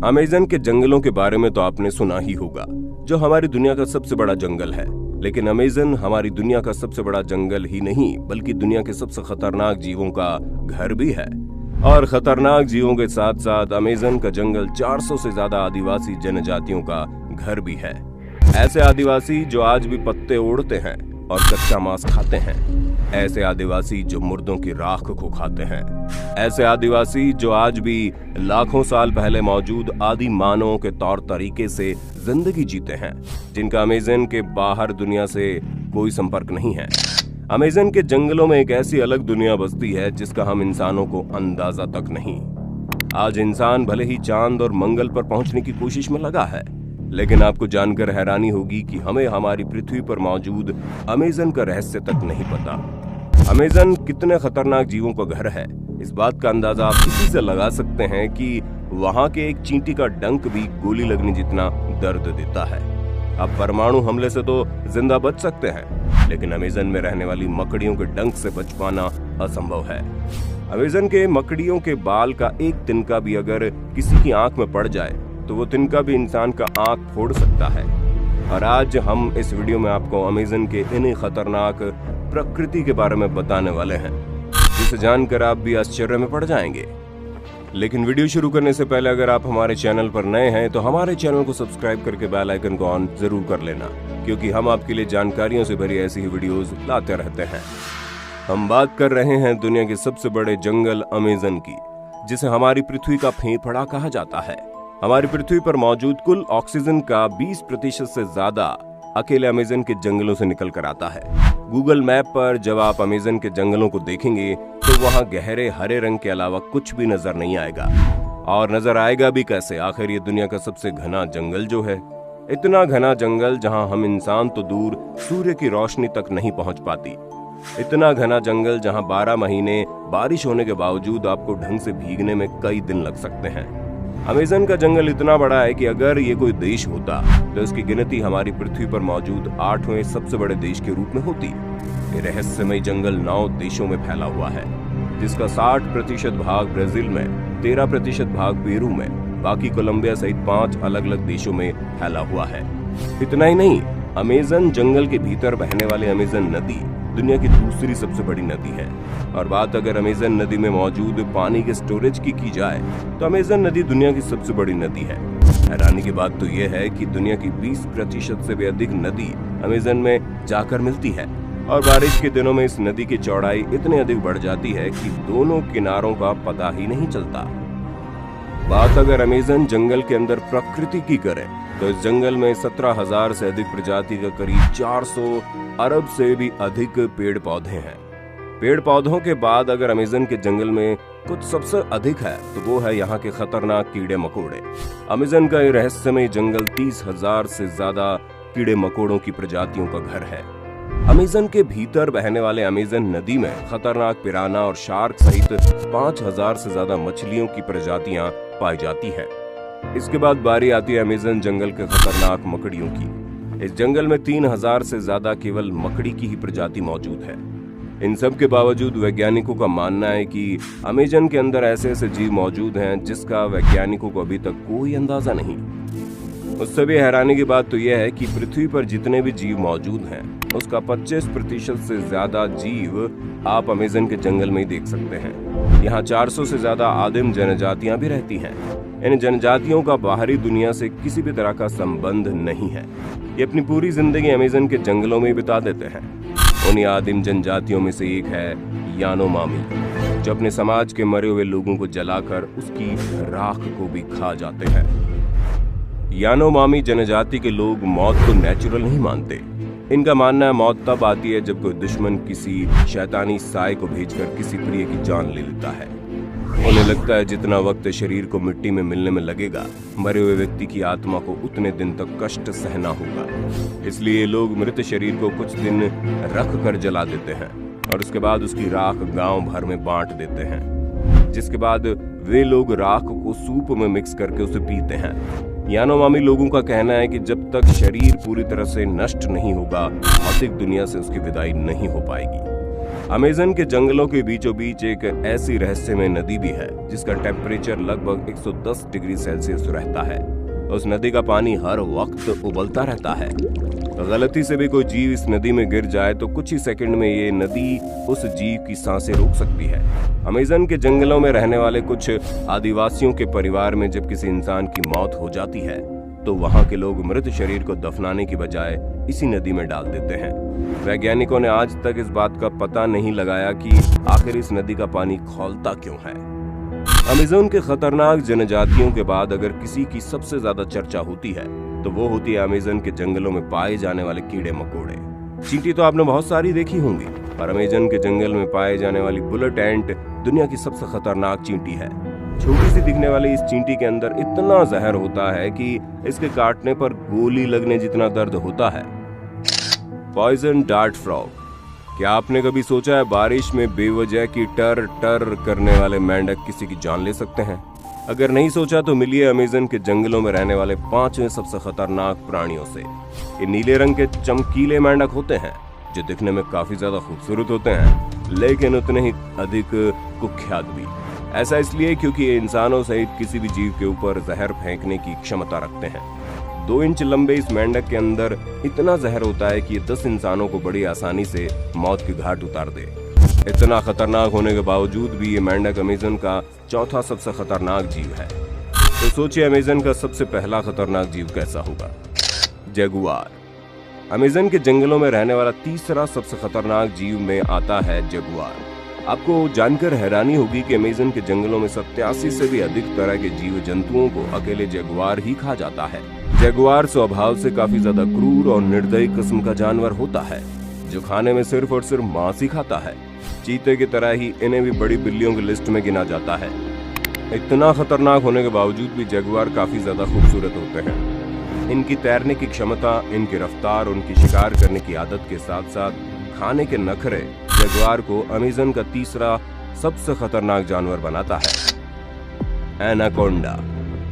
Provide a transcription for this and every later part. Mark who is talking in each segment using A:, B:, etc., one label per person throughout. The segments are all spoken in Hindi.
A: अमेज़न के जंगलों के बारे में तो आपने सुना ही होगा, जो हमारी दुनिया का सबसे बड़ा जंगल है। लेकिन अमेज़न हमारी दुनिया का सबसे बड़ा जंगल ही नहीं, बल्कि दुनिया के सबसे खतरनाक जीवों का घर भी है। और खतरनाक जीवों के साथ साथ अमेज़न का जंगल 400 से ज्यादा आदिवासी जनजातियों का घर भी है। ऐसे आदिवासी जो आज भी पत्ते ओढ़ते हैं और कच्चा मांस खाते हैं। ऐसे आदिवासी जो मुर्दों की राख को खाते हैं। ऐसे आदिवासी जो आज भी लाखों साल पहले मौजूद आदि मानवों के तौर तरीके से जिंदगी जीते हैं, जिनका अमेज़न के बाहर दुनिया से कोई संपर्क नहीं है। अमेज़न के जंगलों में एक ऐसी अलग दुनिया बसती है जिसका हम इंसानों को अंदाजा तक नहीं। आज इंसान भले ही चांद और मंगल पर पहुंचने की कोशिश में लगा है, लेकिन आपको जानकर हैरानी होगी कि हमें हमारी पृथ्वी पर मौजूद अमेज़न का रहस्य तक नहीं पता। अमेज़न कितने खतरनाक जीवों का घर है, इस बात का अंदाजा आप इसी से लगा सकते हैं कि वहां के एक चींटी का डंक भी गोली लगने जितना दर्द देता है। अब परमाणु हमले से तो जिंदा बच सकते हैं, लेकिन अमेज़न में रहने वाली मकड़ियों के डंक से बच पाना असंभव है। अमेज़न के मकड़ियों के बाल का एक तिनका भी अगर किसी की आंख में पड़ जाए तो वो तिनका भी इंसान का आंख फोड़ सकता है। और आज हम इस वीडियो में आपको अमेज़न के इन्हीं खतरनाक प्रकृति के बारे में बताने वाले हैं, जिसे जानकर आप भी आश्चर्य में पड़ जाएंगे। लेकिन वीडियो शुरू करने से पहले अगर आप हमारे चैनल पर नए हैं तो हमारे चैनल को सब्सक्राइब करके बेल आइकन को ऑन जरूर कर लेना, क्योंकि हम आपके लिए जानकारियों से भरी ऐसी ही वीडियोस लाते रहते हैं। हम बात कर रहे हैं दुनिया के सबसे बड़े जंगल अमेज़न की, जिसे हमारी पृथ्वी का फेफड़ा कहा जाता है। हमारी पृथ्वी पर मौजूद कुल ऑक्सीजन का 20% से ज्यादा अकेले अमेज़न के जंगलों से निकल कर आता है। गूगल मैप पर जब आप अमेज़न के जंगलों को देखेंगे तो वहां गहरे हरे रंग के अलावा कुछ भी नजर नहीं आएगा। और नजर आएगा भी कैसे, आखिर ये दुनिया का सबसे घना जंगल जो है। इतना घना जंगल जहां हम इंसान तो दूर सूर्य की रोशनी तक नहीं पहुंच पाती। इतना घना जंगल जहां 12 महीने बारिश होने के बावजूद आपको ढंग से भीगने में कई दिन लग सकते हैं। अमेज़न का जंगल इतना बड़ा है कि अगर ये कोई देश होता तो इसकी गिनती हमारी पृथ्वी पर मौजूद 8वें सबसे बड़े देश के रूप में होती। ये रहस्यमय जंगल 9 देशों में फैला हुआ है, जिसका 60% भाग ब्राजील में, 13% भाग पेरू में, बाकी कोलंबिया सहित 5 अलग अलग देशों में फैला हुआ है। इतना ही नहीं, अमेज़न जंगल के भीतर बहने वाली अमेज़न नदी दुनिया की दूसरी सबसे बड़ी नदी है। और बात अगर अमेज़न नदी में मौजूद पानी के स्टोरेज की जाए तो अमेज़न नदी दुनिया की सबसे बड़ी नदी है। हैरानी की बात तो यह है कि दुनिया की 20% से भी अधिक नदी अमेज़न में जाकर मिलती है। और बारिश के दिनों में इस नदी की चौड़ाई इतनी अधिक बढ़ जाती है कि दोनों किनारों का पता ही नहीं चलता। बात अगर अमेज़न जंगल के अंदर प्रकृति की करें तो इस जंगल में 17,000 से अधिक प्रजाति का करीब 400 अरब से भी अधिक पेड़ पौधे हैं। पेड़ पौधों के बाद अगर अमेज़न के जंगल में कुछ सबसे अधिक है तो वो है यहाँ के खतरनाक कीड़े मकोड़े। अमेज़न का ये रहस्यमय जंगल 30,000 से ज्यादा कीड़े मकोड़ों की प्रजातियों का घर है। अमेज़न के भीतर बहने वाले अमेज़न नदी में खतरनाक पिराना और शार्क सहित 5,000 से ज्यादा मछलियों की प्रजातियां पाई जाती है। इसके बाद बारी आती है अमेज़न जंगल के खतरनाक मकड़ियों की। इस जंगल में 3,000 से ज्यादा केवल मकड़ी की ही प्रजाति मौजूद है। इन सब के बावजूद वैज्ञानिकों का मानना है कि अमेज़न के अंदर ऐसे ऐसे जीव मौजूद हैं जिसका वैज्ञानिकों को अभी तक कोई अंदाजा नहीं। उससे भी हैरानी की बात तो यह है कि पृथ्वी पर जितने भी जीव मौजूद हैं उसका 25% से ज्यादा जीव आप अमेज़न के जंगल में ही देख सकते हैं। यहाँ 400 से ज्यादा आदिम जनजातियां भी रहती हैं। इन जनजातियों का बाहरी दुनिया से किसी भी तरह का संबंध नहीं है। ये अपनी पूरी जिंदगी अमेज़न के जंगलों में बिता देते हैं। उन्हीं आदिम जनजातियों में से एक है यानोमामी, जो अपने समाज के मरे हुए लोगों को जलाकर उसकी राख को भी खा जाते हैं। यानोमामी जनजाति के लोग मौत को नेचुरल नहीं मानते। इनका मानना है मौत तब आती है जब कोई दुश्मन किसी शैतानी साय को भेजकर किसी प्रिय की जान ले लेता है। उन्हें लगता है जितना वक्त शरीर को मिट्टी में मिलने में लगेगा, मरे हुए व्यक्ति की आत्मा को उतने दिन तक कष्ट सहना होगा। इसलिए लोग मृत शरीर को कुछ दिन रख कर जला देते हैं और उसके बाद उसकी राख गांव भर में बांट देते हैं, जिसके बाद वे लोग राख को सूप में मिक्स करके उसे पीते हैं। यानोमामी लोगों का कहना है कि जब तक शरीर पूरी तरह से नष्ट नहीं होगा, भौतिक दुनिया से उसकी विदाई नहीं हो पाएगी। अमेज़न के जंगलों के बीचों बीच एक ऐसी रहस्यमय नदी भी है जिसका टेम्परेचर लगभग 110 डिग्री सेल्सियस रहता है। उस नदी का पानी हर वक्त उबलता रहता है। गलती से भी कोई जीव इस नदी में गिर जाए तो कुछ ही सेकंड में ये नदी उस जीव की सांसें रोक सकती है। अमेज़न के जंगलों में रहने वाले कुछ आदिवासियों के परिवार में जब किसी इंसान की मौत हो जाती है तो वहां के लोग मृत शरीर को दफनाने की बजाय इसी नदी में डाल देते हैं। वैज्ञानिकों ने आज तक इस बात का पता नहीं लगाया कि आखिर इस नदी का पानी खौलता क्यों है। अमेज़न के खतरनाक जनजातियों के बाद अगर किसी की सबसे ज्यादा चर्चा होती है तो वो होती है अमेज़न के जंगलों में पाए जाने वाले कीड़े मकोड़े। चींटी तो आपने बहुत सारी देखी होंगी, पर अमेज़न के जंगल में पाए जाने वाली बुलेट एंट दुनिया की सबसे खतरनाक चींटी है। छोटी सी दिखने वाली इस चींटी के अंदर इतना जहर होता है कि इसके काटने पर गोली लगने जितना दर्द होता है। Poison dart frog. क्या आपने कभी सोचा है बारिश में बेवजह की टर टर करने वाले मेंढक किसी की जान ले सकते हैं? अगर नहीं सोचा तो मिलिए अमेज़न के जंगलों में रहने वाले 5वें सबसे खतरनाक प्राणियों से। ये नीले रंग के चमकीले मेंढक होते हैं जो दिखने में काफी ज्यादा खूबसूरत होते हैं, लेकिन उतने ही अधिक कुख्यात भी। ऐसा इसलिए क्योंकि ये इंसानों सहित किसी भी जीव के ऊपर जहर फेंकने की क्षमता रखते हैं। 2 इंच लंबे इस मेंढक के अंदर इतना जहर होता है कि ये 10 इंसानों को बड़ी आसानी से मौत के घाट उतार दे। इतना खतरनाक होने के बावजूद भी ये मेंढक अमेज़न का 4था सबसे खतरनाक जीव है। तो सोचिए अमेज़न का सबसे पहला खतरनाक जीव कैसा होगा? जगुआर। अमेज़न के जंगलों में रहने वाला 3रा सबसे खतरनाक जीव में आता है जगुआर। आपको जानकर हैरानी होगी कि अमेज़न के जंगलों में 87 से भी अधिक तरह के जीव जंतुओं को अकेले जगुआर ही खा जाता है। जगुआर स्वभाव से काफी ज्यादा क्रूर और निर्दयी किस्म का जानवर होता है जो खाने में सिर्फ और सिर्फ मांस ही खाता है। चीते की तरह ही इन्हें भी बड़ी बिल्लियों की लिस्ट में गिना जाता है। इतना खतरनाक होने के बावजूद भी जगुआर काफी ज्यादा खूबसूरत होते हैं। इनकी तैरने की क्षमता, इनकी रफ्तार, उनकी शिकार करने की आदत के साथ साथ खाने के नखरे जगुआर को अमेज़न का 3रा सबसे खतरनाक जानवर बनाता है। एनाकोंडा।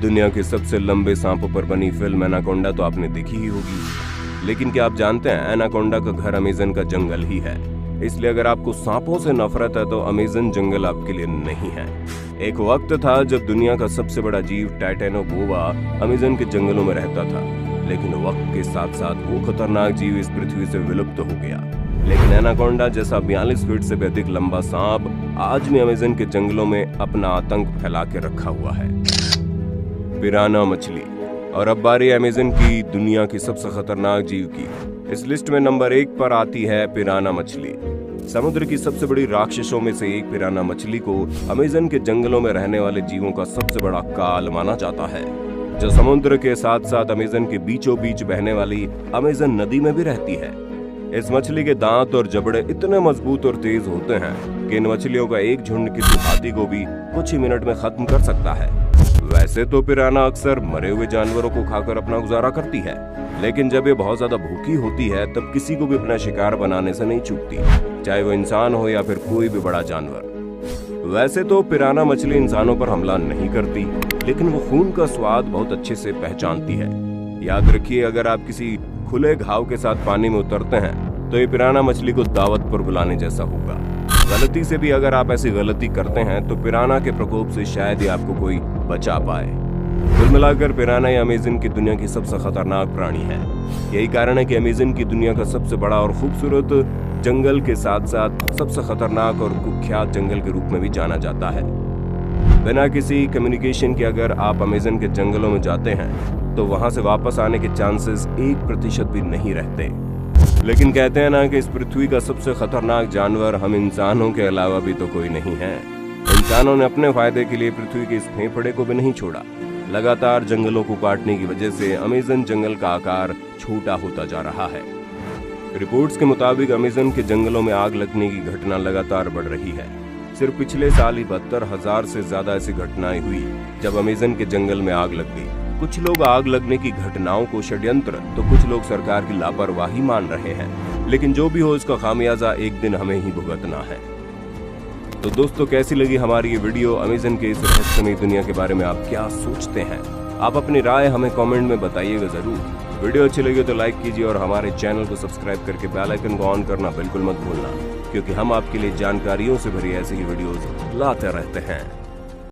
A: दुनिया के सबसे लंबे सांपों पर बनी फिल्म एनाकोंडा तो आपने देखी ही होगी, लेकिन क्या आप जानते हैं एनाकोंडा का घर अमेज़न का जंगल ही है। इसलिए अगर आपको सांपों से नफरत है तो अमेज़न जंगल आपके लिए नहीं है। एक वक्त था जब दुनिया का सबसे बड़ा जीव टाइटेनोबोआ अमेज़न के जंगलों में रहता था, लेकिन वक्त के साथ साथ वो खतरनाक जीव इस पृथ्वी से विलुप्त हो गया। लेकिन एनाकोंडा जैसा 42 फीट से भी अधिक लंबा सांप आज भी अमेज़न के जंगलों में अपना आतंक फैला के रखा हुआ है। पिराना मछली। और अब बारी अमेज़न की दुनिया की सबसे खतरनाक जीव की। इस लिस्ट में नंबर 1 पर आती है पिराना मछली। समुद्र की सबसे बड़ी राक्षसों में से एक पिराना मछली को अमेज़न के जंगलों में रहने वाले जीवों का सबसे बड़ा काल माना जाता है, जो समुद्र के साथ साथ अमेज़न के बीचों बीच बहने वाली अमेज़न नदी में भी रहती है। इस मछली के दांत और जबड़े इतने मजबूत और तेज होते हैं कि इन मछलियों का एक झुंड किसी हाथी को भी कुछ ही मिनट में खत्म कर सकता है। वैसे तो पिराना अक्सर मरे हुए जानवरों को खाकर अपना गुजारा करती है, लेकिन जब ये बहुत ज्यादा भूखी होती है तब किसी को भी अपना शिकार बनाने से नहीं चूकती, चाहे वो इंसान हो या फिर कोई भी बड़ा जानवर। वैसे तो पिराना मछली इंसानों पर हमला नहीं करती, लेकिन वो खून का स्वाद बहुत अच्छे से पहचानती है। याद रखिए, अगर आप किसी खुले घाव के साथ पानी में उतरते हैं तो ये पिराना मछली को दावत पर बुलाने जैसा होगा। गलती से भी अगर आप ऐसी गलती करते हैं तो पिराना के प्रकोप से शायद ही आपको कोई बचा पाए। कुल मिलाकर पिराना अमेज़न की दुनिया की सबसे खतरनाक प्राणी है। यही कारण है कि अमेज़न की दुनिया का सबसे बड़ा और खूबसूरत जंगल के साथ साथ सबसे खतरनाक और कुख्यात जंगल के रूप में भी जाना जाता है। बिना किसी कम्युनिकेशन के अगर आप अमेज़न के जंगलों में जाते हैं तो वहां से वापस आने के चांसेस 1% भी नहीं रहते। लेकिन कहते हैं ना कि इस पृथ्वी का सबसे खतरनाक जानवर हम इंसानों के अलावा भी तो कोई नहीं है। इंसानों ने अपने फायदे के लिए पृथ्वी के इस फेफड़े को भी नहीं छोड़ा। लगातार जंगलों को काटने की वजह से अमेज़न जंगल का आकार छोटा होता जा रहा है। रिपोर्ट्स के मुताबिक अमेज़न के जंगलों में आग लगने की घटना लगातार बढ़ रही है। सिर्फ पिछले साल ही 72,000 से ज्यादा ऐसी घटनाएं हुई जब अमेज़न के जंगल में आग लग गई। कुछ लोग आग लगने की घटनाओं को षड्यंत्र तो कुछ लोग सरकार की लापरवाही मान रहे हैं, लेकिन जो भी हो इसका खामियाजा एक दिन हमें ही भुगतना है। तो दोस्तों, कैसी लगी हमारी ये वीडियो? अमेज़न के इस रहस्यमयी दुनिया के बारे में आप क्या सोचते हैं? आप अपनी राय हमें कमेंट में बताइएगा जरूर। वीडियो अच्छी लगी तो लाइक कीजिए और हमारे चैनल को सब्सक्राइब करके बेल आइकन को ऑन करना बिल्कुल मत भूलना, क्योंकि हम आपके लिए जानकारियों से भरी ऐसी ही वीडियोस लाते रहते हैं।